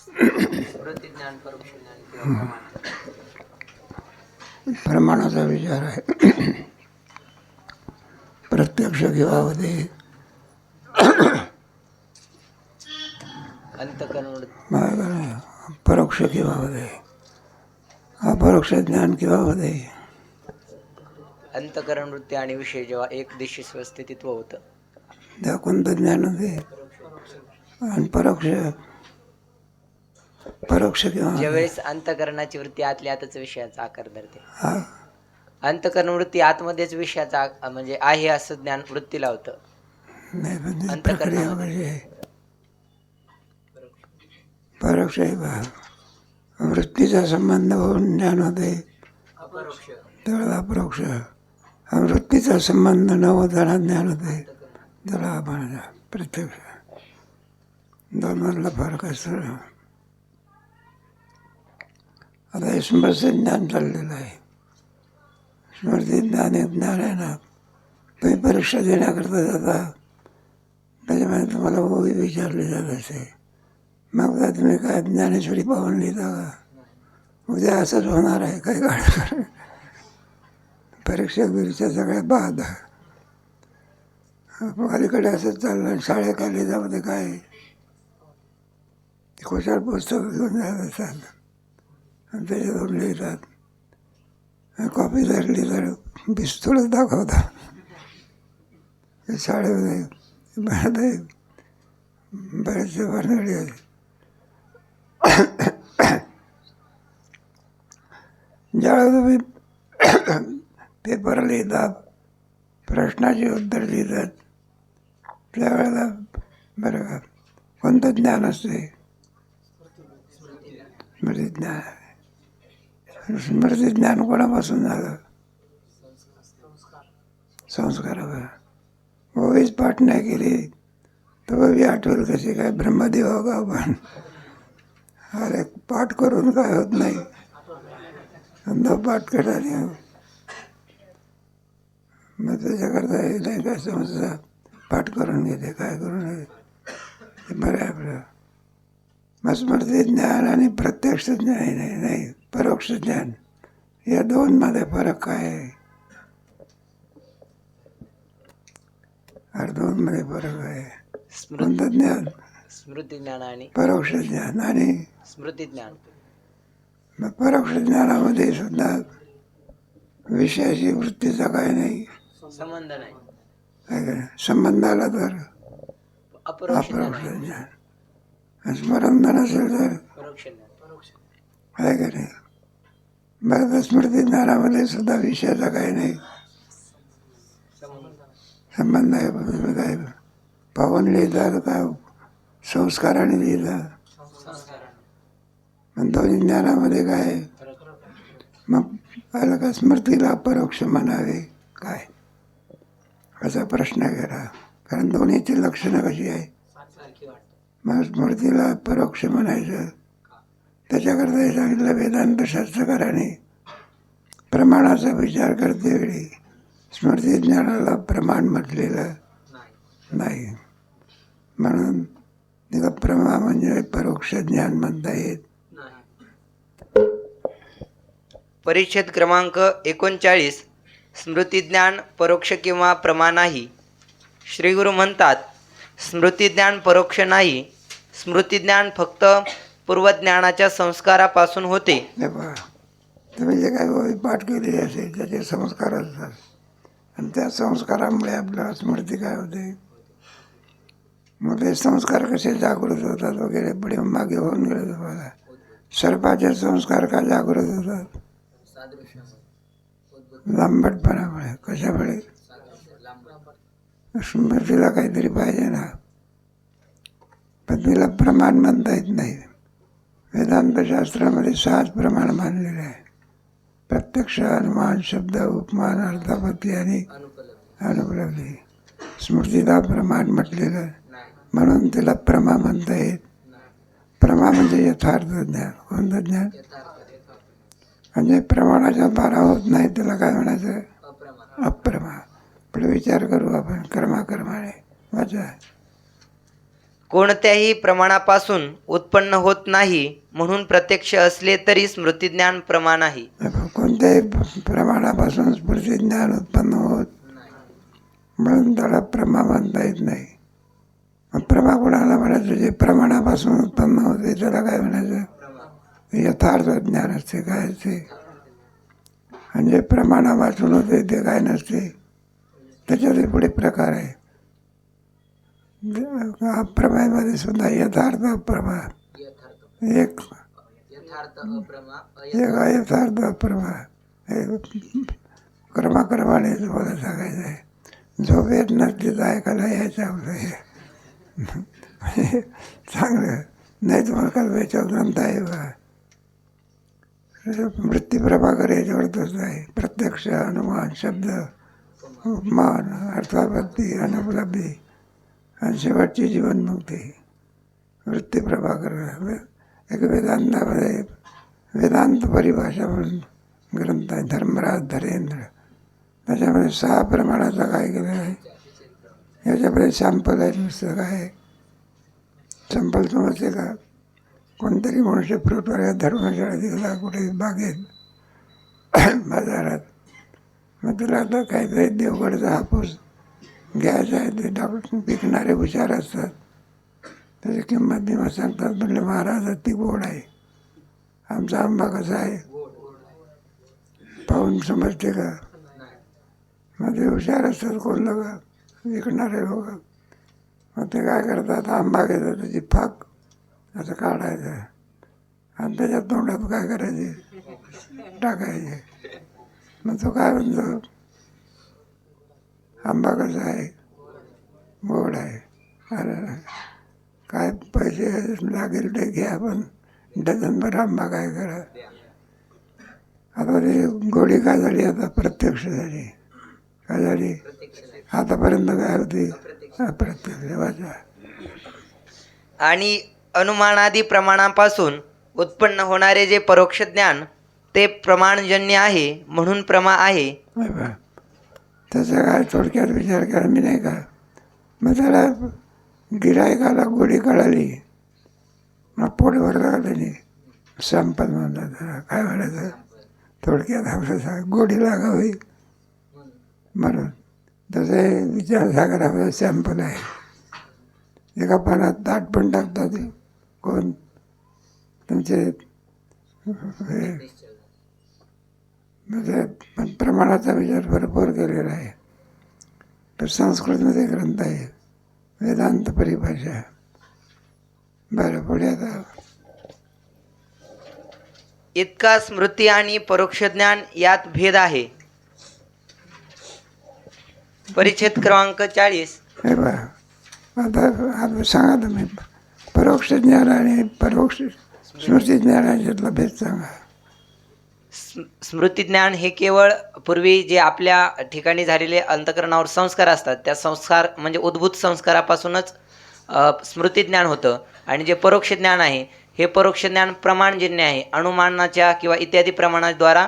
स्मृती ज्ञान, परोक्ष ज्ञान किंवा प्रमाण. प्रमाणाचा विचार आहे. प्रत्यक्ष किंवा अवधी, अंतकरण, परोक्ष किंवा अवधी, अपरोक्ष ज्ञान किंवा अवधी. अंतकरण वृत्ती आणि विषय जेव्हा एक दिशी स्वस्थितीत्व होतं त्या कोणतं ज्ञान होते. आणि परोक्ष किंवा ज्यावेळेस अंतकरणाची वृत्ती आतल्या आतच विषयाचा आकार धरते. हा अंतकरण वृत्ती आतमध्येच विषयाचा म्हणजे आहे असं ज्ञान वृत्तीला होतं. नाही, म्हणजे प्रक्रिया वगैरे आहे. परोक्ष आहे बा, वृत्तीचा संबंध होऊन ज्ञान होते. त्याला अपरोक्ष. वृत्तीचा संबंध न होताना ज्ञान होते, त्याला आपण प्रत्यक्ष. दोन मधला फरक असतो. आता हे स्मृती ज्ञान चाललेलं आहे. स्मृती ज्ञान हे ज्ञान आहे ना, तुम्ही परीक्षा देण्याकरता जाता, त्याच्यामुळे तुम्हाला ओवी विचारली जात असते. मग काय तुम्ही काय ज्ञानेश्वरी पाहून लिहिता का? उद्या असंच होणार आहे काही काळ. परीक्षा बिरीक्षा सगळ्या बाद. अलीकडे असंच चाललं. शाळे कॉलेजामध्ये काय खुशाल पुस्तकं घेऊन जात असतात आणि त्याच्यातून लिहितात. कॉपी धरली तर बिस्तूळच दाखवतात. शाळेमध्ये बरेचसे भानगडी आहे. ज्यावेळेला तुम्ही पेपर लिहितात, प्रश्नाची उत्तर लिहितात, त्यावेळेला बरं का कोणतं ज्ञान असते? स्मृती ज्ञान. स्मृती ज्ञान कोणापासून झालं? संस्कारावर. ओवीच पाठ नाही केली तर ओवी आठवेल कशी काय? ब्रह्मदेव हो का आपण? अरे पाठ करून काय होत नाही, पाठ करायला. मग त्याच्याकरता हे नाही काय समजतं, पाठ करून घेते काय करून घेते. बरं आहे आपलं. मग स्मृती ज्ञान आणि प्रत्यक्ष ज्ञान नाही परोक्ष ज्ञान, या दोनमध्ये फरक काय आहे? दोनमध्ये फरक आहे. कोणतं ज्ञान? स्मृती ज्ञान आणि परोक्ष ज्ञान आणि स्मृती ज्ञान. मग परोक्ष ज्ञानामध्ये सुद्धा विषयाची वृत्तीचा काय नाही, संबंध नाही. संबंध आला तर अपरोक्ष अपरोक्ष ज्ञान. स्मरण नसेल तर परोक्ष ज्ञान. आहे का नाही? बरं, स्मृती ज्ञानामध्ये सुद्धा विषयाचा काही नाही, संबंध आहे. काय पाहून लिहितात काय संस्काराने लिहिलं. पण दोन्ही ज्ञानामध्ये काय? मग आलं का स्मृतीला अपरोक्ष म्हणावे काय, असा प्रश्न केला. कारण दोन्हीची लक्षणं कशी आहे? मग स्मृतीला अपरोक्ष म्हणायचं. त्याच्याकरता हे सांगितलं वेदांत शास्त्रकाराने प्रमाणाचा विचार करते वेळी स्मृती ज्ञानाला प्रमाण म्हटलेलं नाही. म्हणून तिला प्रमा म्हणजे परोक्ष ज्ञान म्हणता येत. परिच्छेद क्रमांक 39. स्मृतिज्ञान परोक्ष किंवा प्रमा नाही. श्री गुरु म्हणतात, स्मृतिज्ञान परोक्ष नाही. स्मृतिज्ञान फक्त पूर्वज्ञानाच्या संस्कारापासून होते. तुम्ही जे काही पाठ केलेली असेल त्याचे संस्कार असतात आणि त्या संस्कारामुळे आपल्याला स्मृती काय होते. मग ते संस्कार कसे जागृत होतात वगैरे पुढे मागे होऊन गेले. तुम्हाला सर्पाचे संस्कार का जागृत होतात? लांबटपणामुळे. कशामुळे? स्मृतीला काहीतरी पाहिजे ना, पण तिला प्रमाण म्हणता येत नाही. वेदांत शास्त्रामध्ये 6 प्रमाण मानलेले आहे. प्रत्यक्ष, अनुमान, शब्द, उपमान, अर्थापत्ती आणि अनुपलब्धी. स्मृतीला प्रमाण म्हटलेलं म्हणून तिला प्रमा म्हणता येत. प्रमा म्हणजे यथार्थ ज्ञान. कोणतं ज्ञान? म्हणजे प्रमाणाच्या द्वारा होत नाही त्याला काय म्हणायचं? अप्रमा. पुढे विचार करू आपण कर्माने वाचा. कोणत्याही प्रमाणापासून उत्पन्न होत नाही म्हणून प्रत्यक्ष असले तरी स्मृतिज्ञान प्रमाण आहे. कोणत्याही प्रमाणापासून स्मृती ज्ञान उत्पन्न होत म्हणून त्याला प्रमा म्हणता येत नाही. मग प्रमा कोणाला म्हणायचं? जे प्रमाणापासून उत्पन्न होते त्याला काय म्हणायचं? यथार्थ ज्ञान असते. काय असते? आणि जे प्रमाणापासून होते ते काय नसते. त्याच्यात पुढे प्रकार आहे. अप्रमामध्ये सुद्धा यथार्थ अप्रमा, एक यथार्थ अप्रमा, हे क्रमाक्रमाने तुम्हाला सांगायचं आहे. झोप येत नसली तर ऐकायला यायचं आपलं. चांगलं नाही तुम्हाला कल्पेचा ग्रंथ आहे बा. वृत्ती प्रभाकर याच्यावर तसं आहे. प्रत्यक्ष, अनुमान, शब्द, उपमान, अर्थापत्ती, अनुपलब्धी आणि शेवटची जीवनमुक्ती. वृत्ती प्रभाकर एक वेदांतामध्ये वेदांत परिभाषा म्हणून ग्रंथ आहे. धर्मराज धरेंद्र. त्याच्यामध्ये 6 प्रमाणाचं काय केलं आहे. याच्यामध्ये सॅम्पल आहे. नुसतं काय सॅम्पल समजते का? कोणतरी मनुष्य फ्रूटवर धर्मशाळेत गेला, कुठे बागेत, बाजारात, मग तुला आता काहीतरी देवगडचा हापूस घ्यायचा आहे. ते डॉक्टर विकणारे हुशार असतात. त्याची किंमत बिंमत सांगतात. म्हणले महाराज ती गोड आहे. आमचा आंबा कसा आहे पाहून समजते का? मग ते हुशार असतात. कोण लोक विकणारे लोक. मग ते काय करतात? आंबा घेतात, त्याची फाक असं काढायचं आणि त्याच्या तोंडात काय करायचे? टाकायचे. मग तो काय म्हणतो? आंबा कसा आहे? गोड आहे. अरे काय पैसे लागेल ते घ्या, पण डझनभर आंबा काय करा. आता ते गोडी काय झाली? आता प्रत्यक्ष झाली. काय झाली? आतापर्यंत काय होती? अप्रत्यक्ष. वाचा. आणि अनुमानादी प्रमाणापासून उत्पन्न होणारे जे परोक्ष ज्ञान ते प्रमाणजन्य आहे म्हणून प्रमा आहे. त्याचा काय थोडक्यात विचार केला मी नाही का? मग त्याला गिरायकाला गोडी कळाली, मग पोट भरला त्याने. सॅम्पल म्हणतात त्याला. काय म्हणायचं? थोडक्यात आपलं सांग, गोडी लागावी म्हणून. तसे विचारसागरामध्ये सॅम्पल आहे. एका पानात ताट पण टाकतात. कोण? तुमचे म्हणजे पण प्रमाणाचा विचार भरपूर केलेला आहे. तर संस्कृतमध्ये ग्रंथ आहे वेदांत परिभाषा. बरं, पुढे आता इतका स्मृती आणि परोक्ष ज्ञान यात भेद आहे. परिच्छेद क्रमांक 40. हे बा, आता सांगा तुम्ही परोक्ष ज्ञान आणि परोक्ष स्मृती ज्ञानाच्यातला भेद सांगा. स्मृतिज्ञान हे केवळ पूर्वी जे आपल्या ठिकाणी झालेले अंतःकरणावर संस्कार असतात त्या संस्कार म्हणजे उद्भूत संस्कारापासूनच स्मृतिज्ञान होतं. आणि जे परोक्ष ज्ञान आहे हे परोक्ष ज्ञान प्रमाणजन्य आहे. अनुमानाच्या किंवा इत्यादी प्रमाणाद्वारा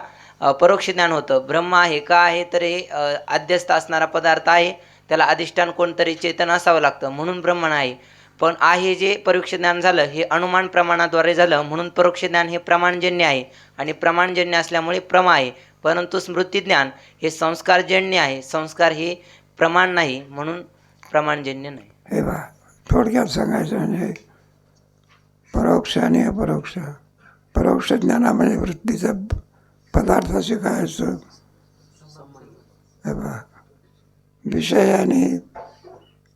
परोक्ष ज्ञान होतं. ब्रह्म आहे का आहे तर हे अध्यस्त असणारा पदार्थ आहे. त्याला अधिष्ठान कोणतरी चेतन असावं लागतं म्हणून ब्रह्मण आहे. पण आहे जे परोक्ष ज्ञान झालं हे अनुमान प्रमाणाद्वारे झालं म्हणून परोक्ष ज्ञान हे प्रमाणजन्य आहे आणि प्रमाणजन्य असल्यामुळे प्रमा आहे. परंतु स्मृतिज्ञान हे संस्कारजन्य आहे. संस्कार हे प्रमाण नाही म्हणून प्रमाणजन्य नाही. हे बा, थोडक्यात सांगायचं म्हणजे परोक्ष आणि अपरोक्ष. परोक्ष ज्ञानामध्ये वृत्तीचं पदार्थाशी काय असतं? हे बा, विषय आणि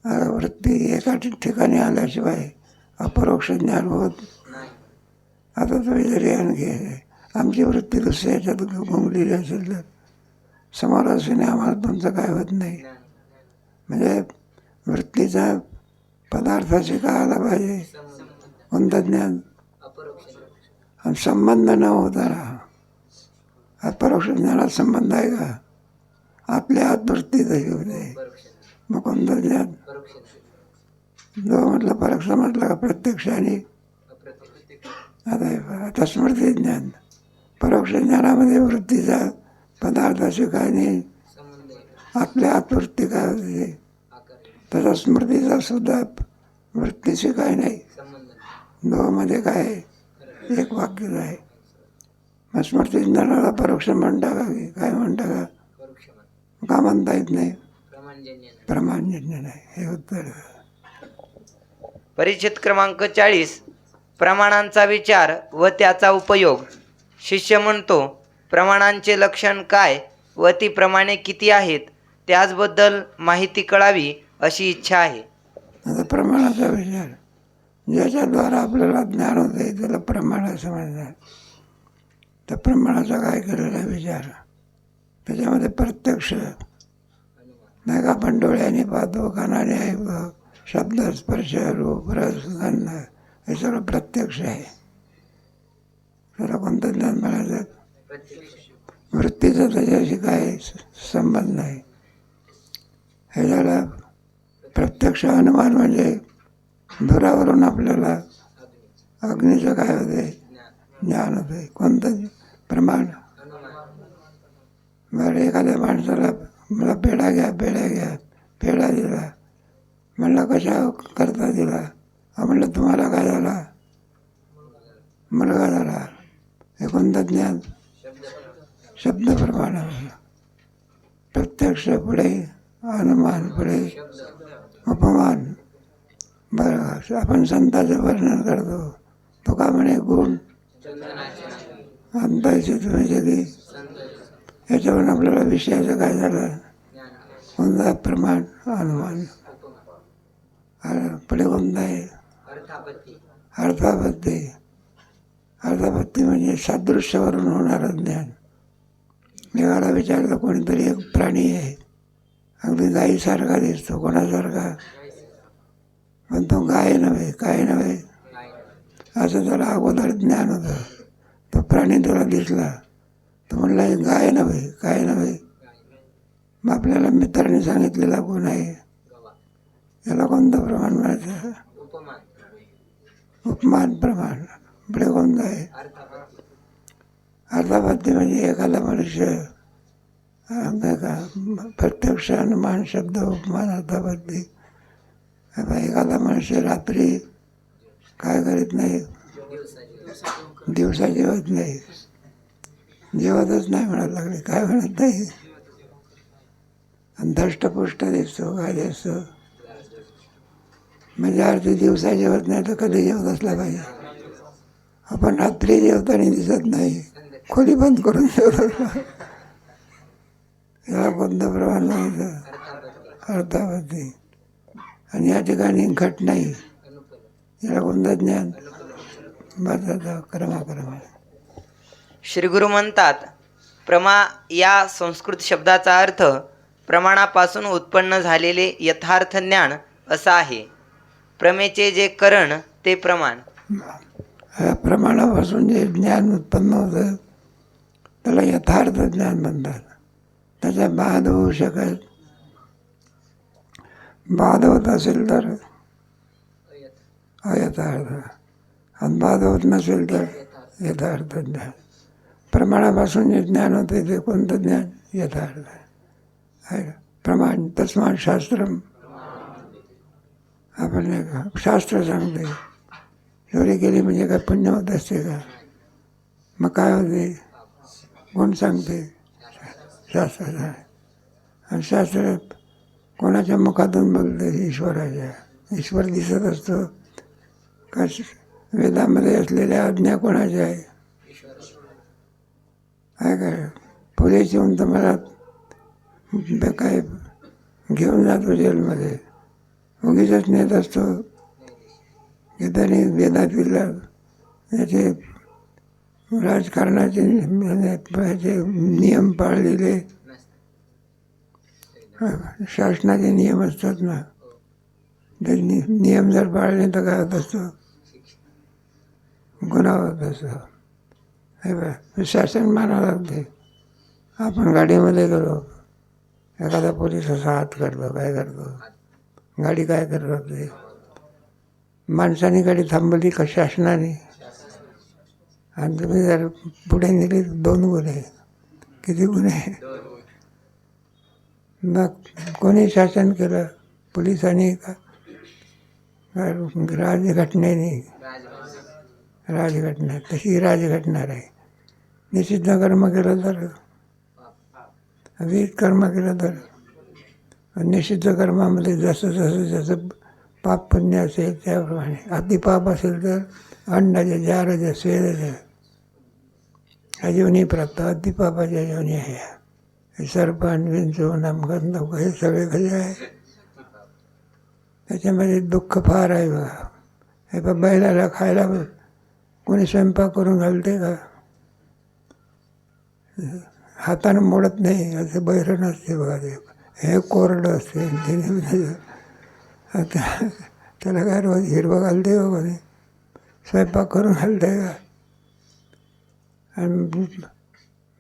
वृत्ती एका ठिकाणी आल्याशिवाय अपरोक्ष ज्ञान होत. आता तुम्ही जरी आणखी आमची वृत्ती दुसऱ्या याच्यात गुंगलेली असेल तर समोर असल्याने आम्हाला तुमचं काय होत नाही. म्हणजे वृत्तीचा पदार्थाशी काय आला पाहिजे? कोणतं ज्ञान? आणि संबंध न होताना अपरोक्ष ज्ञानात संबंध आहे का? आपल्या आत वृत्ती तशी होते. मग कोणतं ज्ञान? जो म्हटलं परोक्ष म्हटलं का प्रत्यक्ष आणि आता स्मृती ज्ञान. परोक्ष ज्ञानामध्ये वृत्तीचा पदार्थाशी काय नाही, आपल्या आत्मवृत्ती काय होते. तसा स्मृतीचा सुद्धा वृत्तीशी काय नाही, दोघांमध्ये काय आहे, एक वाक्यच आहे. मग स्मृती ज्ञानाला परोक्ष म्हणता का, की काय म्हणता का? का म्हणता येत नाही? प्रमाणजन्य नाही, हे उत्तर. परिच्छेद क्रमांक 40, प्रमाणांचा विचार व त्याचा उपयोग. शिष्य म्हणतो, प्रमाणांचे लक्षण काय व ती प्रमाणे किती आहेत त्याचबद्दल माहिती कळावी अशी इच्छा आहे. आता प्रमाणाचा विचार, ज्याच्याद्वारा आपल्याला ज्ञान होते त्याला प्रमाण असं म्हणतात. त्या प्रमाणाचा काय केलेला विचार, त्याच्यामध्ये प्रत्यक्ष नाही का, आपण डोळ्याने पाहतो, कानाने ऐकतो, शब्द, स्पर्श, रूप, रस, गंध, हे सगळं प्रत्यक्ष आहे. त्याला कोणतं ज्ञान म्हणायचं? वृत्तीचा त्याच्याशी काय संबंध नाही. हे झालं प्रत्यक्ष. अनुमान म्हणजे दुरावरून आपल्याला अग्नीचं काय होते, ज्ञान होते. कोणतं प्रमाण? बरं, एखाद्या माणसाला मला पेढा घ्या, पेढा दिला. म्हणलं कशा करता दिला? म्हणलं तुम्हाला काय झाला? मुलगा झाला. हे कोणतं ज्ञान? शब्द प्रमाण. प्रत्यक्ष पुढे अनुमान, पुढे उपमान. बरं, आपण संतांचं वर्णन करतो, तो का म्हणे गुण अंताचे तुम्ही जगी. याच्यावरून आपल्याला विषयाचं काय झालं? कोणता प्रमाण? अनुमान. पुढे कोणता आहे? अर्थापत्ती. अर्थापत्ती म्हणजे सादृश्यावरून होणारं ज्ञान. एखादा विचारलं, कोणीतरी एक प्राणी आहे, अगदी गायीसारखा दिसतो. कोणासारखा? पण तो गाय नव्हे, काय नव्हे, असं त्याला अगोदर ज्ञान होतं. तो प्राणी तुला दिसला, तो म्हणला गाय नव्हे, काय नव्हे. मग आपल्याला मित्राने सांगितलेला कोण आहे, याला कोणतं प्रमाण म्हणायचं? उपमान प्रमाण. पुढे कोणतं आहे? अर्थापत्ती म्हणजे एखादा मनुष्य का प्रत्यक्ष अनुमान, शब्द, उपमान, अर्थापत्ती. एखादा मनुष्य रात्री काय करीत नाही, दिवसा जेवत नाही, जेवतच नाही म्हणायला लागले, काय म्हणत नाही. आणि धष्टपुष्ट दिसतो, काय दिसतो म्हणजे अर्थ दिवसा जेवत नाही तर कधी जेवत असला पाहिजे. आपण रात्री जेवताना दिसत नाही, खोली बंद करून जेवत असला. याला कोणतं प्रमाण म्हणायचं? अर्थापत्ती. आणि या ठिकाणी घट नाही, याला कोणतं ज्ञान? बदलतं क्रमाक्रम. श्री गुरु म्हणतात, प्रमा या संस्कृत शब्दाचा अर्थ प्रमाणापासून उत्पन्न झालेले यथार्थ ज्ञान असा आहे. प्रमेचे जे करण ते प्रमाण. प्रमाणापासून जे ज्ञान उत्पन्न होतं त्याला यथार्थ ज्ञान म्हणतात. त्याच्या बाद होऊ शकत, बाद होत असेल तर अयथार्थ, आणि बाद होत नसेल तर यथार्थ ज्ञान. प्रमाणापासून जे ज्ञान होते ते कोणतं ज्ञान? यथार्थ आहे. प्रमाण तस्मात् शास्त्रम. आपण नाही का, शास्त्र सांगते चोरी केली म्हणजे काय पुण्य होत असते का? मग काय होते? कोण सांगते? शास्त्र आहे. आणि शास्त्र कोणाच्या मुखातून बोलते? ईश्वराच्या. ईश्वर दिसत असतो का? वेदामध्ये असलेल्या आज्ञा कोणाच्या आहे? आहे काय? पोलीस येऊन तुम्हाला काय घेऊन जातो जेलमध्ये, उगीच नेत असतो की त्यांनी वेदातील याचे राजकारणाचे नियम पाळलेले, शासनाचे नियम असतात ना, ते नियम जर पाळले तर काय होत असतो? गुन्हा होत असतो. हे बघ, शासन मानावं लागते. आपण गाडीमध्ये गेलो, एखादा पोलीस असा हात करतो, काय करतो? गाडी काय करत होते? माणसाने गाडी थांबवली का शासनाने? आणि तुम्ही जर पुढे नेली 2 गुन्हे. किती गुन्हे? मग कोणी शासन केलं? पोलिसांनी का राजघटनेने राजघटना तशी राजघटना आहे. निषिद्ध कर्म केलं तर विहित कर्म केलं तर निषिद्ध कर्मामध्ये जसं जसं जसं पाप पुण्य असेल त्याप्रमाणे. अतिपाप असेल तर अंडाच्या जाराच्या स्वेदाच्या अजूनही प्राप्त अतिपापाच्या योनी आहे. हे सर्पान विंचू नामगंध हे सगळे कसे आहे. त्याच्यामध्ये दुःख फार आहे बघा. हे पण बैलाला खायला कोणी स्वयंपाक करून घालते का? हातानं मोडत नाही असं बैरण असते बघा. ते हे कोरडं असते. त्याला काय रोज हिरवं घालते का कोणी? स्वयंपाक करून घालते का? आणि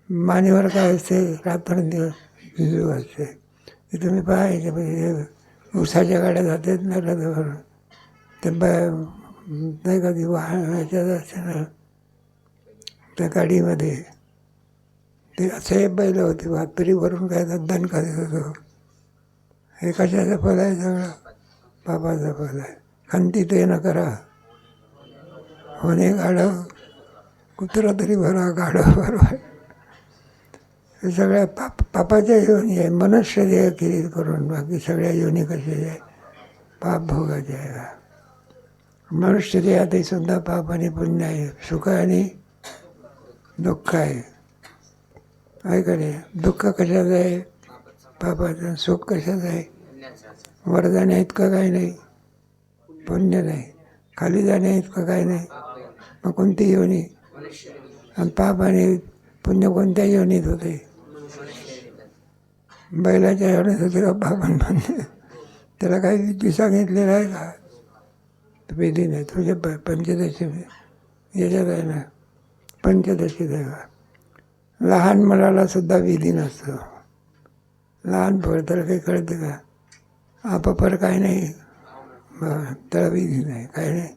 मानेवर काय असते रात्रंदिवस भिजू असते. ते तुम्ही पाहायचे म्हणजे उसाच्या गाड्या जातात ना रथावर. ते नाही कधी वाहनाच्याच असते ना त्या गाडीमध्ये ते असे बैल होते. भातरी भरून काय दन करत होतो. हे कशाचं फल आहे? सगळं पापाचं फल आहे. खंती ते न करा होणे गाढव कुत्रा तरी भरा गाढव बरोबर. हे सगळ्या पापाच्या योनी आहे. मनुष्य देह किरीत करून बाकी सगळ्या योनी कशा आहे पाप भोगाचे आहे. मनुष्य देहातही सुद्धा पाप आणि पुण्य आहे. सुख आणि दुःख आहे. काय करे? दुःख कशाचं आहे? पापाचं. सुख कशाचं आहे? वर जाण्या इतकं काही नाही, पुण्य नाही. खाली जाण्या इतकं काही नाही. मग कोणती योनी? आणि पाप आणि पुण्य कोणत्या योनीत होते? बैलाच्या योनीत होते का पाप आणि पुण्य? त्याला काही विधी सांगितलेलं आहे का? विधी नाही. तुझ्या पंचदशी याच्यात आहे ना पंचदशी देवा. लहान मुलाला सुद्धा विधी नसतो. लहान पोर त्याला काही कळते का? आपापर काय नाही त्याला विधी नाही काय नाही.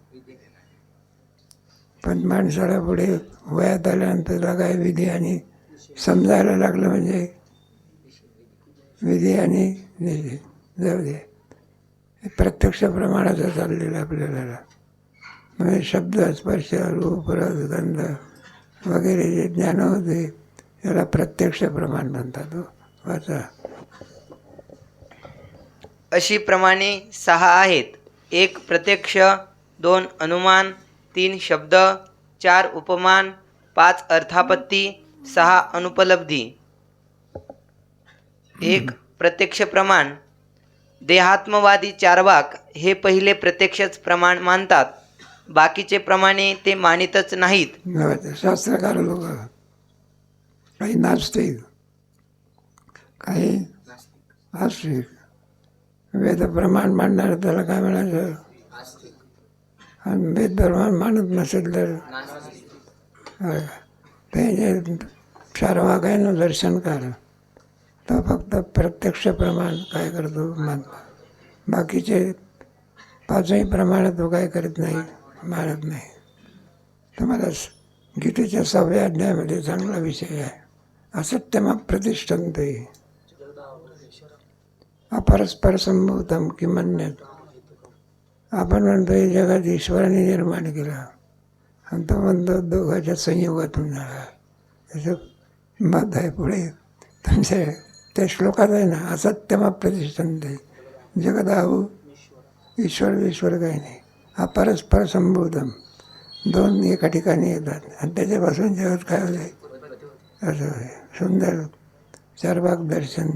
पण माणसाला पुढे वयात आल्यानंतर त्याला काय विधी आणि समजायला लागलं म्हणजे विधी आणि निषेध जाऊ दे. प्रत्यक्ष प्रमाणाचं चाललेलं आपल्याला. म्हणजे शब्द स्पर्श रूप रस गंध वगैरे जे ज्ञान होते याला प्रत्यक्ष प्रमाण म्हणतात. वाचा. अशी प्रमाणे 6 आहेत. 1 प्रत्यक्ष, 2 अनुमान, 3 शब्द, 4 उपमान, 5 अर्थापत्ती, 6 अनुपलब्धी. 1 प्रत्यक्ष प्रमाण. देहात्मवादी चार्वाक हे पहिले प्रत्यक्षच प्रमाण मानतात. बाकीचे प्रमाणे ते मानितच नाहीत. शास्त्रकार लोक काही नास्तिक काही आस्तिक. वेद प्रमाण मांडणार त्याला काय म्हणायचं? आणि वेद प्रमाण मानत नसेल तर ते जे चार्वाक आहे ना दर्शनकार तो फक्त प्रत्यक्ष प्रमाण काय करतो मानतो. बाकीचे 5ही प्रमाण तो काय करत नाही मानत नाही. तुम्हाला गीतेच्या 6व्या अध्यायामध्ये चांगला विषय आहे. असत्यम प्रतिष्ठन्ते अपरस्पर संभूतम किमन्यत. आपण म्हणतो हे जगात ईश्वराने निर्माण केलं आणि तो म्हणतो दोघांच्या संयोगातून झाला. त्याचं मत आहे पुढे तुमच्या त्या श्लोकात आहे ना. असत्यम प्रतिष्ठन्ते जगदाहू ईश्वर काही नाही. अपरस्पर संभूतम दोन एका ठिकाणी येतात आणि त्याच्यापासून जगत काय होते असं आहे. सुंदर चार्वाक दर्शन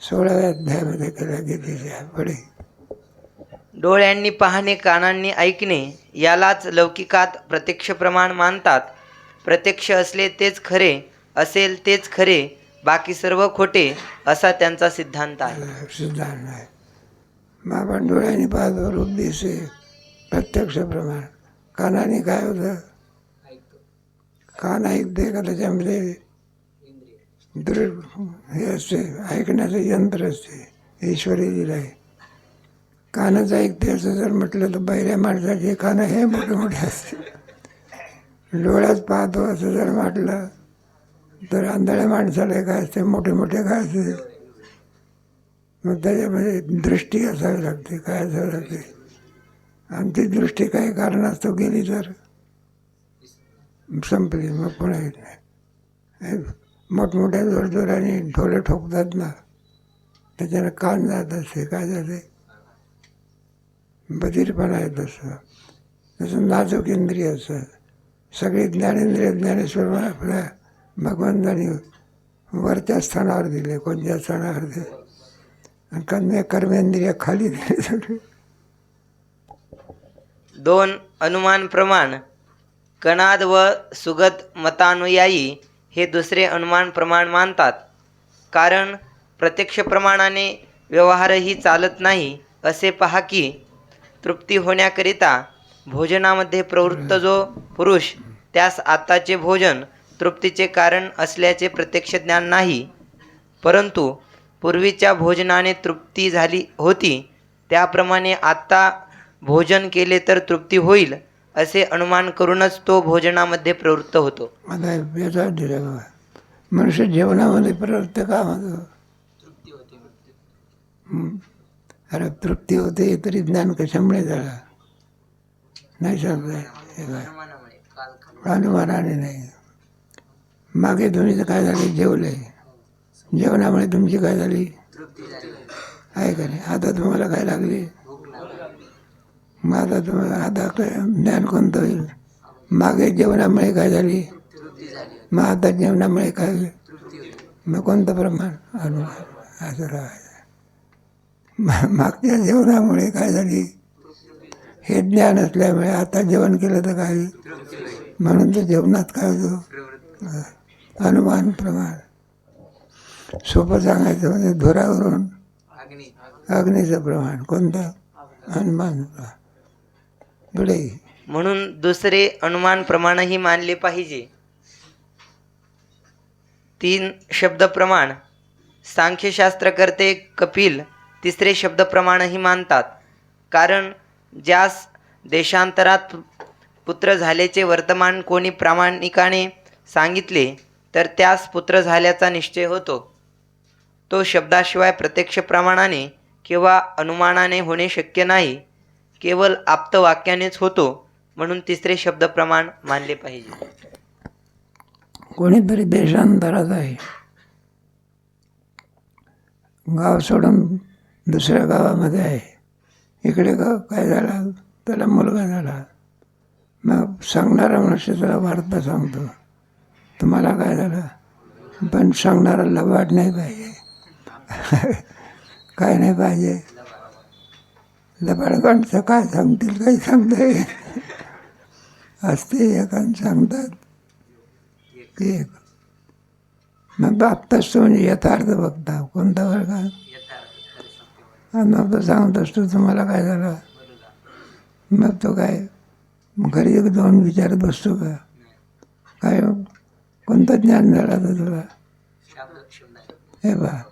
16व्या अध्यायामध्ये केलं गीतेच्या पुढे. डोळ्यांनी पाहणे, कानांनी ऐकणे यालाच लौकिकात प्रत्यक्ष प्रमाण मानतात. प्रत्यक्ष असले तेच खरे, असेल तेच खरे, बाकी सर्व खोटे असा त्यांचा सिद्धांत आहे. सिद्धांत आहे. मग आपण डोळ्यांनी पाहतो रूप दिसे प्रत्यक्ष प्रमाण. कानाने काय होतं? कान ऐकते का? त्याच्यामध्ये हे असते ऐकण्याचं यंत्र असते ईश्वरी दिलं आहे. कानच ऐकते असं जर म्हटलं तर बहिऱ्या माणसाचे कानं हे मोठे मोठे असते. डोळ्यात पाहतो असं जर म्हटलं तर आंधळ्या माणसाला काय असते मोठे मोठे काय असते. मग त्याच्यामध्ये दृष्टी असावी लागते. काय असावी लागते? आमची दृष्टी काही कारणास्तव गेली तर संपली, मग पुन्हा येत नाही. मोठमोठ्या जोरजोराने ढोले ठोकतात ना, त्याच्यानं कान जात असते, काय जाते, बधीरपणा येत असतं. तसं नाजूक इंद्रिय असतं. सगळी ज्ञानेंद्रिय ज्ञानेश्वर आपल्या भगवंतांनी वरच्या स्थानावर दिले, कोणत्या स्थानावर दिले, आणि कर्मेंद्रिय खाली दिले सगळे. 2 अनुमान प्रमाण कणाद व सुगत मतानुयायी हे दुसरे अनुमान प्रमाण मानतात. कारण प्रत्यक्ष प्रमाणाने व्यवहारही चालत नाही. असे पहा की तृप्ती होण्याकरिता भोजनामध्ये प्रवृत्त जो पुरुष, त्यास आताचे भोजन तृप्तीचे कारण असल्याचे प्रत्यक्ष ज्ञान नाही, परंतु पूर्वीच्या भोजनाने तृप्ती झाली होती, त्याप्रमाणे आत्ता भोजन केले तर तृप्ती होईल असे अनुमान करूनच तो भोजनामध्ये प्रवृत्त होतो. आता याचा दिला बघा, मनुष्य जेवणामध्ये प्रवृत्त का होतो? अरे तृप्ती होते तरी ज्ञान कशामुळे झाला नाही सांगताय. अनुमानाने नाही. मागे तुम्ही काय झाले, जेवले, जेवणामुळे तुमची काय झाली, आहे का नाही? आता तुम्हाला काय लागली, मग आता तुम्हाला आता ज्ञान कोणतं होईल? मागे जेवणामुळे काय झाली, मग आता जेवणामुळे काय होईल? मग कोणतं प्रमाण? अनुमान. असं राहायचं. मागच्या जेवणामुळे काय झाली, हे ज्ञान असल्यामुळे आता जेवण केलं तर काय होईल? म्हणून तर जेवणात काय होतं? अनुमान प्रमाण. सोपं सांगायचं म्हणजे धुरावरून अग्नीचं प्रमाण. कोणतं? अनुमान प्रमाण. पुढे म्हणून दुसरे अनुमान प्रमाणही मानले पाहिजे. 3 शब्द प्रमाण. सांख्यशास्त्रकर्ते कपिल तिसरे शब्द प्रमाणही मानतात. कारण ज्यास देशांतरात पुत्र झाल्याचे वर्तमान कोणी प्रामाणिकाने सांगितले तर त्यास पुत्र झाल्याचा निश्चय होतो. तो शब्दाशिवाय प्रत्यक्ष प्रमाणाने किंवा अनुमानाने होणे शक्य नाही, केवळ आप्तवाक्यानेच होतो. म्हणून तिसरे शब्द प्रमाण मानले पाहिजे. कोणीतरी देशांतरात आहे, गाव सोडून दुसऱ्या गावामध्ये आहे. इकडे काय झालं, त्याला मुलगा झाला. मग सांगणारा मनुष्य त्याला वार्ता सांगतो, तुम्हाला काय झालं, पण सांगणाऱ्याला वाट नाही पाहिजे. काय नाही पाहिजे, लबाडकांचं काय सांगतील, काही सांगता येईल. असते एकान सांगतात एक. मग आत्ताच तो म्हणजे यथार्थ बघता. कोणता वर्ग? मग तो सांगत असतो तुम्हाला काय झालं, मग तो काय घरी एक जाऊन विचारत बसतो का, काय कोणतं ज्ञान झालं तर तुला? हे बा,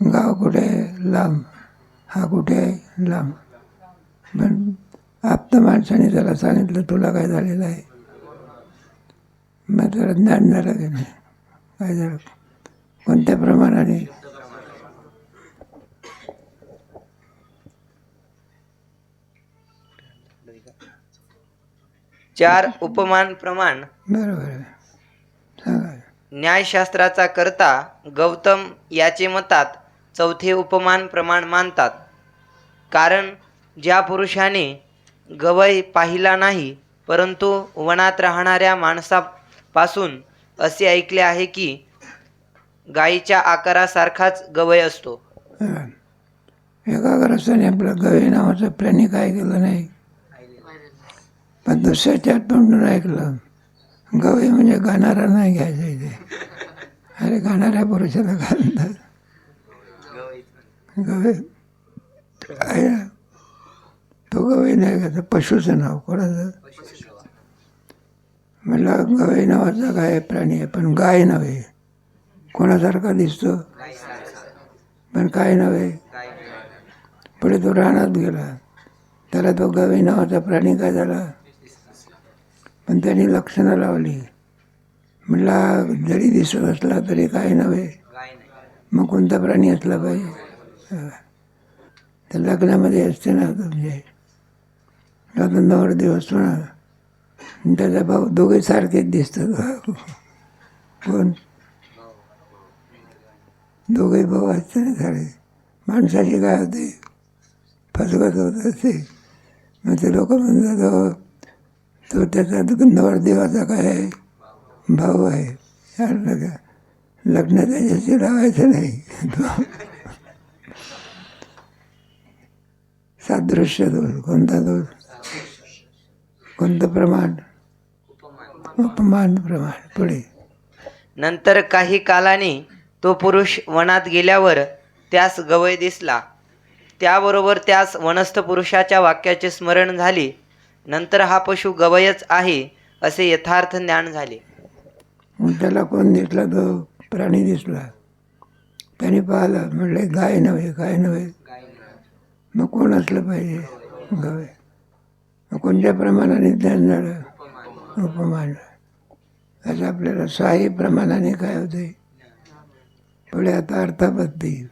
गाव कुठे आहे? लांब. हा कुठे आहे? लांब. पण आप्त माणसाने त्याला सांगितलं तुला काय झालेलं आहे, मग त्याला ज्ञान झालं की नाही? काय झालं? कोणत्या प्रमाणाने? 4 उपमान प्रमाण. बरोबर आहे, सांगा. न्यायशास्त्राचा कर्ता गौतम याचे मतात 4 उपमान प्रमाण मानतात. कारण ज्या पुरुषाने गवय पाहिला नाही, परंतु वनात राहणाऱ्या माणसापासून असे ऐकले आहे की गायीच्या आकारासारखाच गवय असतो. एका ग्रस्ताने आपलं गवे नावाचं प्राणी काय केलं नाही, पण दुसऱ्याच्या तोंडून ऐकलं. गवे म्हणजे गाणारा नाही घ्यायचं इथे. अरे गाणाऱ्या पुरुषाला घालतात गवे आहे ना, तो गवई नाही घ्यायचा. पशुचं नाव कोणाचं? म्हटलं गवई नावाचा काय प्राणी आहे, पण गाय नव्हे. कोणासारखा दिसतो, पण काय नव्हे. पुढे तो रानात गेला, त्याला तो गवई नावाचा प्राणी काय झाला, पण त्यांनी लक्षणं लावली. म्हटला जरी दिसत असला तरी काय नव्हे, मग कोणता प्राणी असला पाहिजे? तर लग्नामध्ये असते ना तुमचे आता नवरदेव ना त्याचा भाऊ दोघे सारखेच दिसतात. कोण दोघे भाऊ असते ना सारे. माणसाची काय होते फसवत होत असते. मग ते लोक म्हणतात हो तो त्याचा नवरदेवाचा काय आहे भाऊ आहे. अरे का लग्न त्याच्याशी लावायचं नाही. सादृश्य दोष. कोणता दोष? कोणतं प्रमाण? उपमान प्रमाण. पुढे नंतर काही कालाने तो पुरुष वनात गेल्यावर त्यास गवय दिसला. त्याबरोबर त्यास वनस्थ पुरुषाच्या वाक्याचे स्मरण झाले. नंतर हा पशु गवयच आहे असे यथार्थ ज्ञान झाले. मग त्याला कोण दिसला? तो प्राणी दिसला. त्याने पाहिलं, म्हणले गाय नव्हे, काय नव्हे. मग कोण असलं पाहिजे? गवय. मग कोणत्या प्रमाणाने ज्ञान झालं? उपमान. असं आपल्याला सहाही प्रमाणाने काय होते. पुढे आता अर्थापत्ती.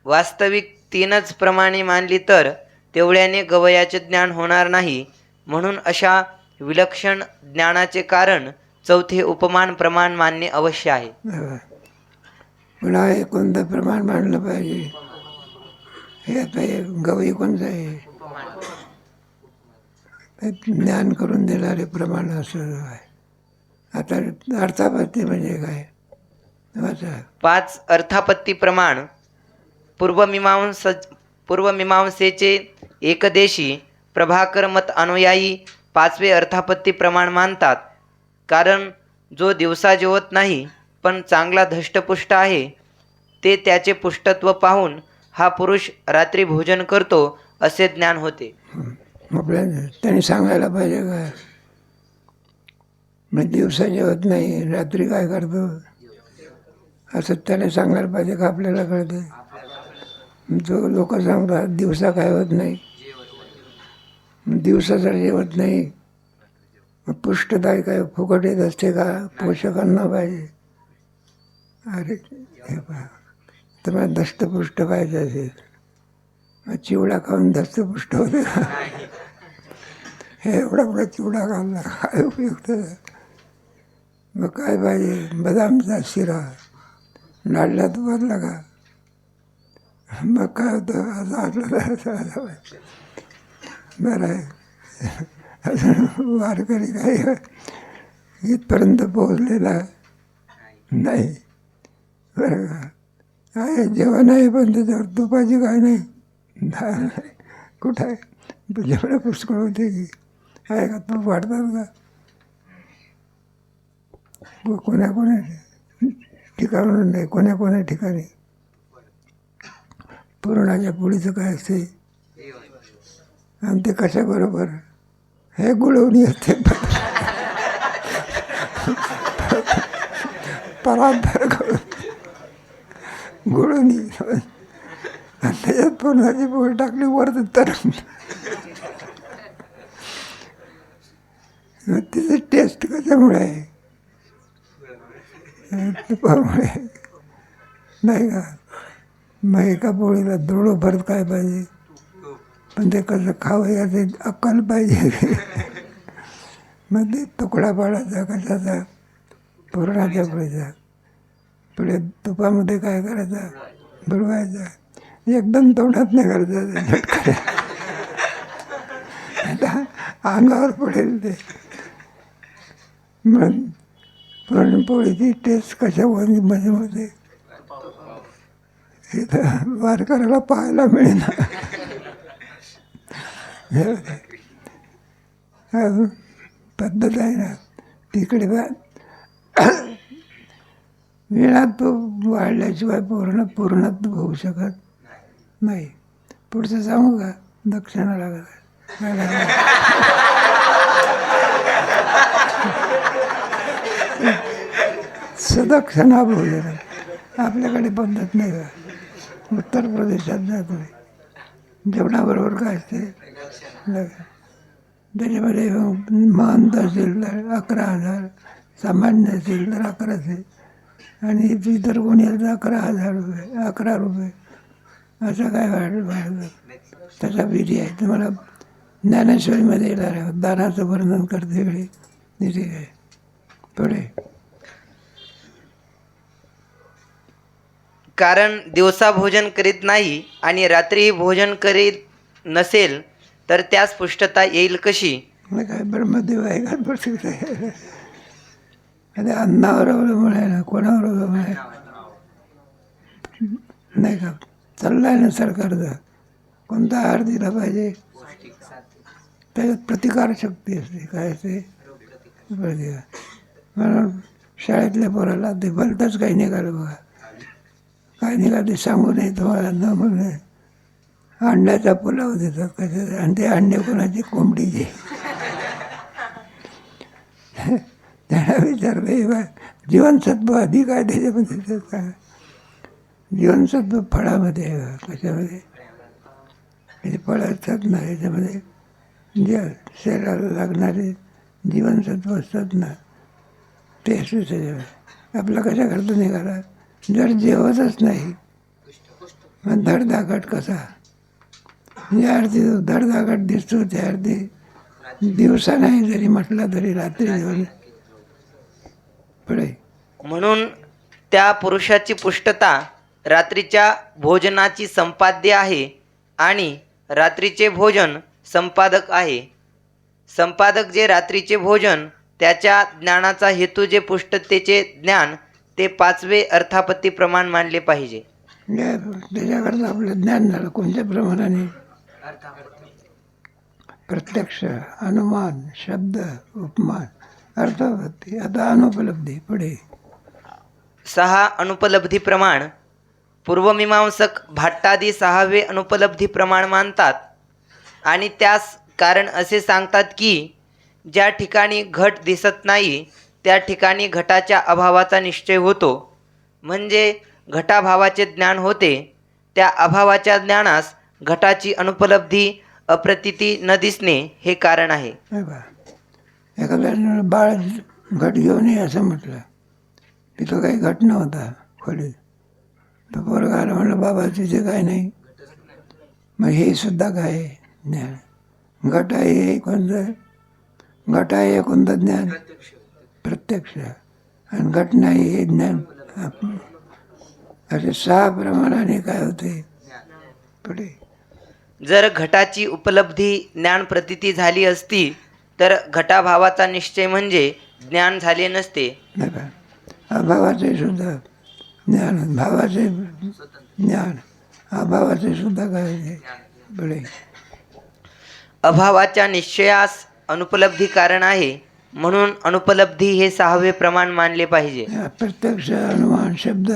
वास्तविक तीनच प्रमाणे मानली तर तेवढ्याने गवयाचे ज्ञान होणार नाही. म्हणून अशा विलक्षण ज्ञानाचे कारण चौथे उपमान प्रमाण मानणे अवश्य आहे. पुन्हा हे कोणतं प्रमाण मानलं पाहिजे? हे आता हे गवई कोणतं आहे? ज्ञान करून देणारे प्रमाण असं आहे. आता अर्थापत्ती म्हणजे काय? वाचा. 5 अर्थापत्ती प्रमाण. पूर्वमीमांसेचे एकदेशी प्रभाकर मत अनुयायी 5वे अर्थापत्ती प्रमाण मानतात. कारण जो दिवसा जेवत नाही पण चांगला धष्टपुष्ट आहे ते त्याचे पुष्टत्व पाहून हा पुरुष रात्री भोजन करतो असे ज्ञान होते. आपल्याला त्यांनी सांगायला पाहिजे काय? मग दिवसा जेवत नाही रात्री काय करतो असं त्याने सांगायला पाहिजे का? आपल्याला कळतं. जो लोक सांगतात दिवसा काय होत नाही, दिवसा जर जेवत नाही मग पुष्टदाय काय फुकट येत असते का? पोषकांना पाहिजे. अरे हे पहा, तुम्हाला दष्टपुष्ट पाहिजे असेल मग चिवडा खाऊन दष्टपुष्ट होते का? हे एवढा एवढा चिवडा खाल्ला काय उपयुक्त? मग काय पाहिजे? बदामचा शिरा लाडला तुपातला का? मग काय होतं? असं आटलं बरं आहे. अजून वारकरी काही इथपर्यंत पोहोचलेला नाही बरं का? आहे जेवण आहे पण त्याच्यावर तुपाची काय नाही. कुठं आहे? जेवढं पुष्कळ होते की आहे का? तूप वाढतात का? कोण्या ठिकाणून नाही, कोण्या ठिकाणी. पुरणाच्या पोळीचं काय असते? आणि ते कशाबरोबर? हे गुळवणी असते. परांतर गुळवणी आणि त्याच्यात पुरणाची पोळी टाकली वर तर तिची टेस्ट कशामुळे आहे? तुपामुळे नाही का? मग एका पोळीला द्रोडोभर काय पाहिजे? पण ते कसं खावं याचे अक्कल पाहिजे. मग ते तुकडा पाडायचा कशाचा? पुरणाच्या पोळीचा. पुढे तुपामध्ये काय करायचा? बुडवायचा. एकदम तोंडात नाही करायचं. अंगावर पडेल ते. मग पुरणपोळीची टेस्ट कशामध्ये होते हे तर वारकऱ्याला पाहायला मिळेना. पद्धत आहे ना तिकडे. वेळात तो वाढल्याशिवाय पूर्णत्व होऊ शकत नाही. पुढचं सांगू का? दक्षिणा लागत सदक्षिणा भोजन आपल्याकडे पद्धत नाही का? उत्तर प्रदेशात जातो जेवणाबरोबर काय असते? त्याच्यामध्ये महंत असेल तर 11,000, सामान्य असेल तर 1100 आणि इतर कोणी असेल तर 11,000 रुपये, 11 रुपये असं काय वाढतं. त्याचा विधी आहे. तुम्हाला ज्ञानेश्वरीमध्ये येणार आहे, दानाचं वर्णन करते वेळी तिथे आहे. पुढे कारण दिवसा भोजन करीत नाही आणि रात्री भोजन करीत नसेल तर त्यास पुष्टता येईल कशी? मग काय ब्रह्मदेव आहे का प्रत्यक्ष आहे? आणि अन्नावर अवलंबून आहे ना, कोणावर अवलंबून आहे नाही का? चाललाय ना सरकारचा, कोणता आहार दिला पाहिजे, त्याच्यात प्रतिकारशक्ती असते. काय असते? प्रतिकार. म्हणून शाळेतल्या पोराला ते भलतंच काही निघालं बघा. काय निघाले सांगू नये तुम्हाला, न म्हणून अंड्याचा पुलाव देतात कशा, आणि ते अंडे कोणाचे? कोंबडीचे. त्यांना विचारलं, हे बा जीवनसत्व अधिक आहे त्याच्यामध्ये, तर काय जीवनसत्व फळामध्ये आहे का? कशामध्ये? हे फळं असतात ना, याच्यामध्ये जे शरीराला लागणारे जीवनसत्व असतात ना, ते असते त्याच्यामध्ये. आपला कशाकरता निघाला? जर जेवतच नाही मग धडधाकट कसा? ज्या अर्थी धडधाकट दिसतो त्या अर्थी दिवसा नाही जरी म्हटला तरी रात्री जेवण पुढे. म्हणून त्या पुरुषाची पुष्टता रात्रीच्या भोजनाची संपाद्य आहे आणि रात्रीचे भोजन संपादक आहे. संपादक जे रात्रीचे भोजन, त्याच्या ज्ञानाचा हेतू जे पुष्टतेचे ज्ञान, ते पाचवे अर्थापत्ती प्रमाण मानले पाहिजे. त्याच्याकरता आपलं ज्ञान झालं कोणत्या प्रमाणाने? प्रत्यक्ष, अनुमान, शब्द, उपमान, अर्थापत्ती. आता अनुपलब्धी पुढे. 6 अनुपलब्धी प्रमाण. पूर्वमीमांसक भाट्टादी 6वे अनुपलब्धी प्रमाण मानतात आणि त्यास कारण असे सांगतात की ज्या ठिकाणी घट दिसत नाही त्या ठिकाणी घटाच्या अभावाचा निश्चय होतो, म्हणजे घटाभावाचे ज्ञान होते. त्या अभावाच्या ज्ञानास घटाची अनुपलब्धी, अप्रतीती न दिसणे हे कारण आहे. एखाद्या बाळ घट घेऊन ये असं म्हटलं, तिथं काही घट नव्हता खोलीत. तर पोरगा आला म्हणलं, बाबा तिथे काय नाही. मग हे सुद्धा काय आहे? ज्ञान. घट आहे हे कोणतं? घट आहे हे कोणतं ज्ञान? प्रत्यक्ष. आणि घट नाही हे ज्ञान. असे 6 प्रमाणाने काय होते पुढे. जर घटाची उपलब्धी ज्ञान प्रतीती झाली असती तर घटाभावाचा निश्चय म्हणजे ज्ञान झाले नसते. नाही का? अभावाचे सुद्धा ज्ञान, भावाचे ज्ञान, अभावाचे सुद्धा काय पुढे. अभावाच्या निश्चयास अनुपलब्धी कारण आहे, म्हणून अनुपलब्धी हे 6वे प्रमाण मानले पाहिजे. प्रत्यक्ष, अनुमान, शब्द,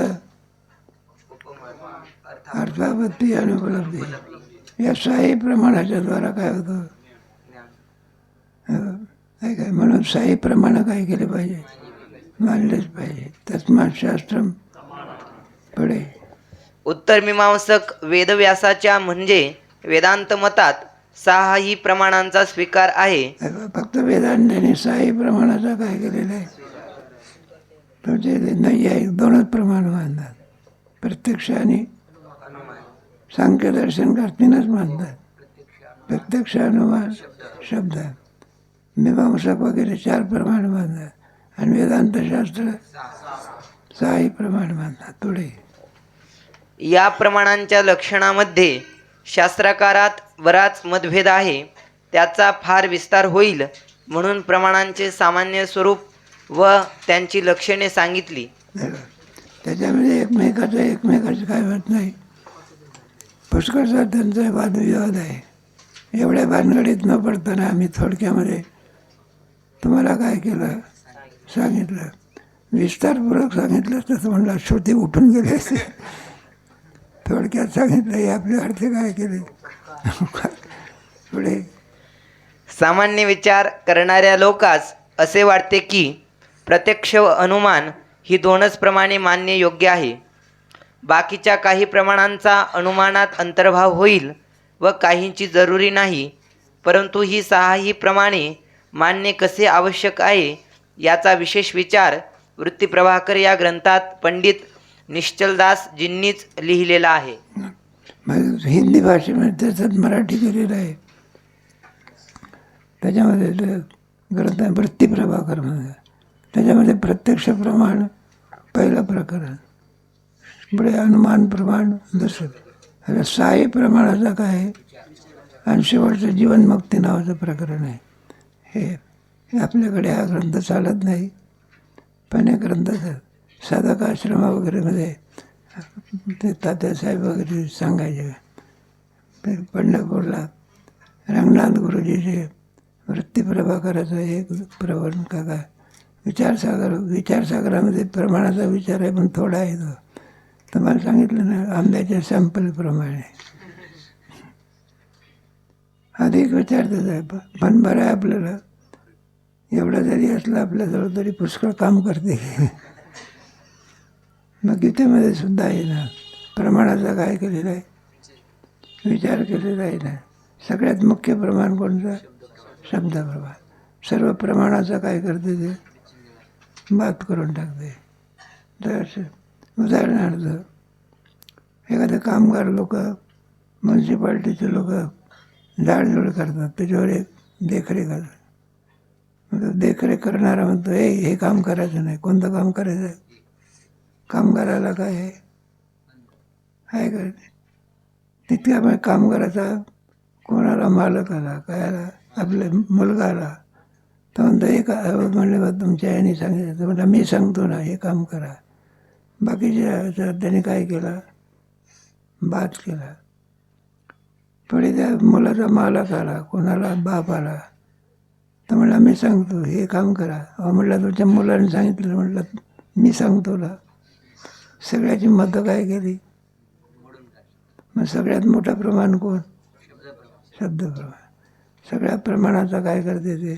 अर्थापत्ती, अनुपलब्धी या 6 प्रमाणाच्या द्वारा काय होतं? काय काय म्हणून 6 प्रमाण काय केले पाहिजे? मानलेच पाहिजे. तस्मात् शास्त्रम पुढे. उत्तर मीमांसक वेदव्यासाच्या म्हणजे वेदांत मतात 6 प्रमाणांचा स्वीकार आहे. फक्त वेदांताने 6 प्रमाणाचा काय केलेलं आहे? तुमचे नाही आहे, 2च प्रमाण मानतात. प्रत्यक्ष आणि सांख्यदर्शन करतीनच मानतात. प्रत्यक्ष, अनुमान, शब्द. मीमांसक वगैरे 4 प्रमाण मानतात आणि वेदांतशास्त्र 6 प्रमाण मानतात. पुढे. या प्रमाणांच्या लक्षणामध्ये शास्त्राकारात बराच मतभेद आहे. त्याचा फार विस्तार होईल म्हणून प्रमाणांचे सामान्य स्वरूप व त्यांची लक्षणे सांगितली. त्याच्यामध्ये एकमेकाचं काय होत नाही. पुष्कळचा त्यांचा वादविवाद आहे. एवढ्या भानगडीत न पडताना आम्ही थोडक्यामध्ये तुम्हाला काय केलं सांगितलं, विस्तारपूर्वक सांगितलं तसं म्हणलं श्रुती उठून गेले असते. थोडक्यात सांगितलं हे आपले अर्थ काय केले. पुढे. सामान्य विचार करणाऱ्या लोकास असे वाटते की प्रत्यक्ष व अनुमान ही 2च प्रमाणे मानणे योग्य आहे. बाकीच्या काही प्रमाणांचा अनुमानात अंतर्भाव होईल व काहींची जरुरी नाही. परंतु ही 6 प्रमाणे मानणे कसे आवश्यक आहे याचा विशेष विचार वृत्तीप्रभाकर या ग्रंथात पंडित निश्चलदासजींनीच लिहिलेला आहे. हिंदी भाषेमध्ये त्याच्यात मराठी केलेलं आहे. त्याच्यामध्ये ते ग्रंथ वृत्ती प्रभाकर म्हणून, त्याच्यामध्ये प्रत्यक्ष प्रमाण पहिलं प्रकरण, पुढे अनुमान प्रमाण दुसरं, आता साई प्रमाणाचा काय आहे, आणि शेवटचं जीवनमुक्ती नावाचं प्रकरण आहे. हे आपल्याकडे हा ग्रंथ चालत नाही, पण हे ग्रंथ साधक आश्रम वगैरेमध्ये ते तात्यासाहेब वगैरे सांगायचे. पंढरपूरला रंगनाथ गुरुजीचे वृत्ती प्रभाकराचं एक प्रवण का काय विचारसागरामध्ये प्रमाणाचा विचार आहे, पण थोडा आहे तो. तुम्हाला सांगितलं ना, आंब्याच्या सॅम्पलप्रमाणे अधिक विचारतच आहे. पण बरं आहे आपल्याला, एवढं जरी असलं आपल्याजवळ तरी पुष्कळ काम करते. मग गीतेमध्ये सुद्धा आहे ना, प्रमाणाचा काय केलेला आहे, विचार केलेला आहे ना. सगळ्यात मुख्य प्रमाण कोणतं, शब्द प्रमाण. सर्व प्रमाणाचा काय करते, ते बात करून टाकते. तर उदाहरणार्थ एखादे कामगार लोक, म्युन्सिपाल्टीचे लोक झाडझूड करतात, त्याच्यावर एक देखरेख करतात. देखरेख करणारा म्हणतो, हे काम करायचं नाही. कोणतं काम करायचं आहे, कामगाराला काय आहे का तितक्या कामगाराचा कोणाला मालक आला, काय आला, आपल्या मुलगा आला, तर म्हणतो हे का म्हणले, बा तुमच्या याने सांगितलं, तर म्हटलं मी सांगतो ना, हे काम करा. बाकीच्या त्याने काय केला, बात केला. पुढे त्या मुलाचा मालक आला, कोणाला बाप आला, तर म्हणला मी सांगतो हे काम करा. म्हटलं तुमच्या मुलाने सांगितलं, म्हटलं मी सांगतो ना. सगळ्याची मतं काय केली, मग सगळ्यात मोठं प्रमाण कोण, शब्द प्रमाण. सगळ्या प्रमाणाचा काय करते, ते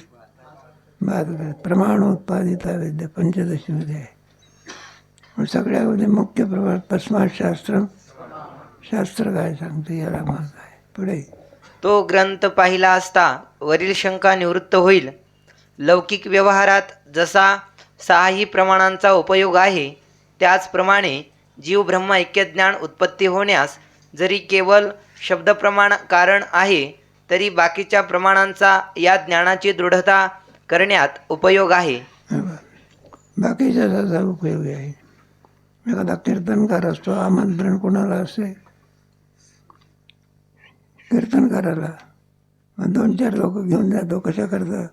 बात करते. प्रमाण उत्पादिता विद्या पंचदशीमध्ये आहे. पण सगळ्यामध्ये मुख्य प्रमाण तस्मात् शास्त्रम, शास्त्र काय सांगते याला महत्व आहे. पुढे तो ग्रंथ पाहिला असता वरील शंका निवृत्त होईल. लौकिक व्यवहारात जसा सहाही प्रमाणांचा उपयोग आहे, त्याचप्रमाणे जीव ब्रह्म ऐक्यज्ञान उत्पत्ती होण्यास जरी केवळ शब्दप्रमाण कारण आहे, तरी बाकीच्या प्रमाणांचा या ज्ञानाची दृढता करण्यात उपयोग आहे. बाकीच्या त्याचा उपयोग आहे. एखादा कीर्तनकार असतो, आमंत्रण कोणाला असते, कीर्तनकाराला. मग 2-4 लोक घेऊन जातो, कशा करता,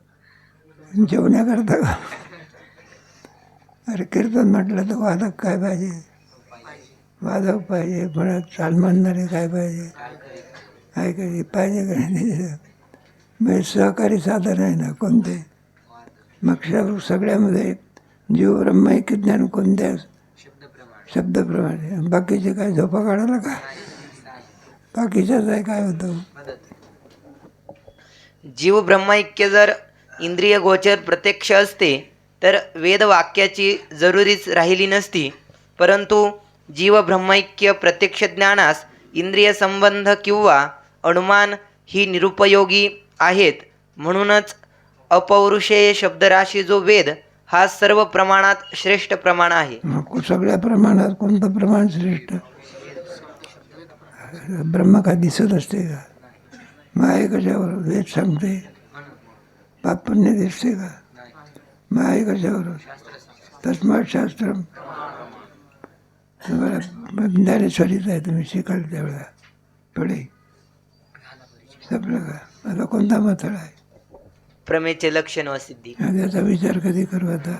जेवण्याकरता का. अरे कीर्तन म्हटलं तर वादक काय पाहिजे, वादक पाहिजे, पण चाल म्हणणारे काय पाहिजे, ऐकायचे पाहिजे का नाही. म्हणजे सहकारी साधन आहे ना कोणते. मग सगळ्यामध्ये जीव ब्रह्म ऐक्यज्ञान कोणत्या, शब्दप्रमाणे. बाकीचे काय झोपा काढायला का, बाकीच्याच आहे काय होतं. जीव ब्रह्मैक्य जर इंद्रिय गोचर प्रत्यक्ष असते तर वेदवाक्याची जरुरीच राहिली नसती. परंतु जीव ब्रह्मैक्य प्रत्यक्ष ज्ञानास इंद्रिय संबंध किंवा अनुमान ही निरुपयोगी आहेत. म्हणूनच अपौरुषेय शब्दराशी जो वेद हा सर्व प्रमाणात श्रेष्ठ प्रमाण आहे. सगळ्या प्रमाणात कोणतं प्रमाण श्रेष्ठ, ब्रह्म का दिसत असते का, माय कशावर वेद सांगते, पाप पुण्य दिसते का, माय कशावर, तस्मात् शास्त्रम. ज्ञानेश्वरीच आहे, तुम्ही शिकाल त्यावेळेला. पुढे सगळं का, आता कोणता मथळ आहे, प्रमेयचे लक्षण व सिद्धी. त्याचा विचार कधी करू आता.